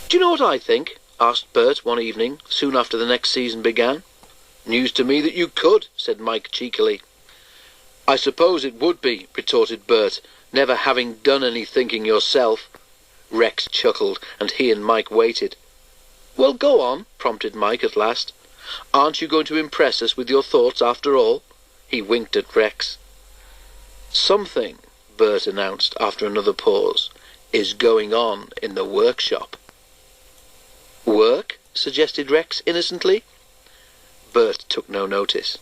"Do you know what I think?" asked Bert one evening, soon after the next season began. "News to me that you could," said Mike cheekily. "I suppose it would be," retorted Bert, "never having done any thinking yourself." Rex chuckled, and he and Mike waited. "Well, go on," prompted Mike at last. "Aren't you going to impress us with your thoughts after all?" He winked at Rex. "Something," Bert announced after another pause, "is going on in the workshop." "Work?" suggested Rex innocently. Bert took no notice.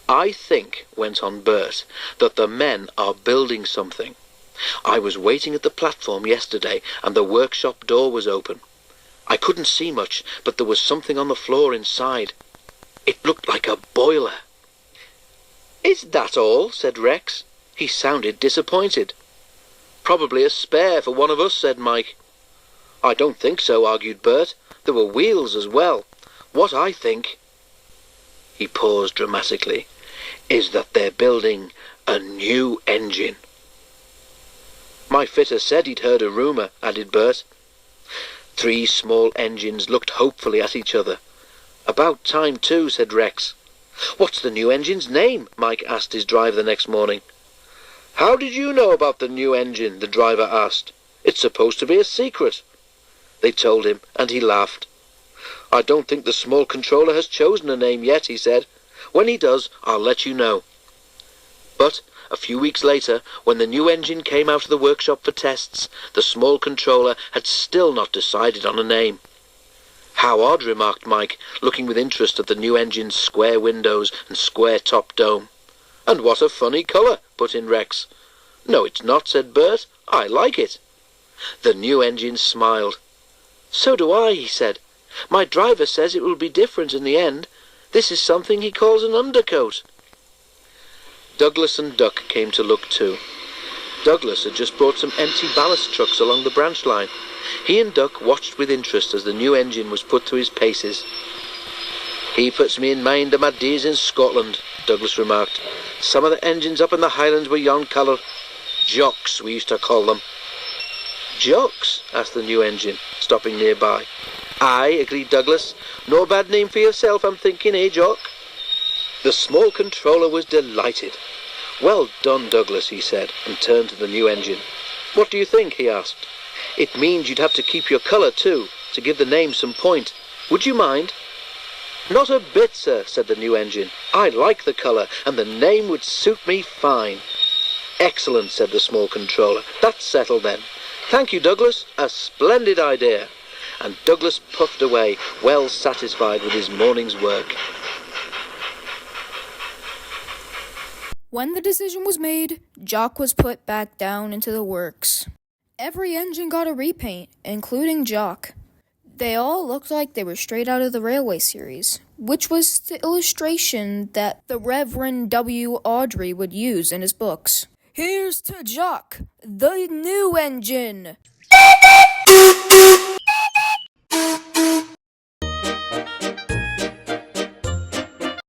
"I think," went on Bert, "that the men are building something. I was waiting at the platform yesterday and the workshop door was open. I couldn't see much, but there was something on the floor inside. It looked like a boiler." "Is that all?" said Rex. He sounded disappointed. "Probably a spare for one of us," said Mike. "I don't think so," argued Bert. "There were wheels as well. What I think," he paused dramatically, "is that they're building a new engine." "My fitter said he'd heard a rumour," added Bert. 3 small engines looked hopefully at each other. "About time too," said Rex. "What's the new engine's name?" Mike asked his driver the next morning. "How did you know about the new engine?" the driver asked. "It's supposed to be a secret." They told him, and he laughed. "I don't think the small controller has chosen a name yet," he said. "When he does, I'll let you know." But a few weeks later, when the new engine came out of the workshop for tests, the small controller had still not decided on a name. "How odd," remarked Mike, looking with interest at the new engine's square windows and square top dome. "And what a funny colour," put in Rex. "No, it's not," said Bert. "I like it." The new engine smiled. "So do I," he said. "My driver says it will be different in the end. This is something he calls an undercoat." Douglas and Duck came to look too. Douglas had just brought some empty ballast trucks along the branch line. He and Duck watched with interest as the new engine was put through his paces. "He puts me in mind of my days in Scotland," Douglas remarked. "Some of the engines up in the Highlands were yon colour. Jocks, we used to call them." "Jocks?" asked the new engine, stopping nearby. "Aye," agreed Douglas. "No bad name for yourself, I'm thinking, eh, Jock?" The small controller was delighted. "Well done, Douglas," he said, and turned to the new engine. "What do you think?" he asked. "It means you'd have to keep your colour too, to give the name some point. Would you mind?" "Not a bit, sir," said the new engine. "I like the colour, and the name would suit me fine." "Excellent," said the small controller. "That's settled then. Thank you, Douglas. A splendid idea." And Douglas puffed away, well satisfied with his morning's work. When the decision was made, Jock was put back down into the works. Every engine got a repaint, including Jock. They all looked like they were straight out of the Railway series, which was the illustration that the Reverend W. Awdry would use in his books. "Here's to Jock, the new engine!"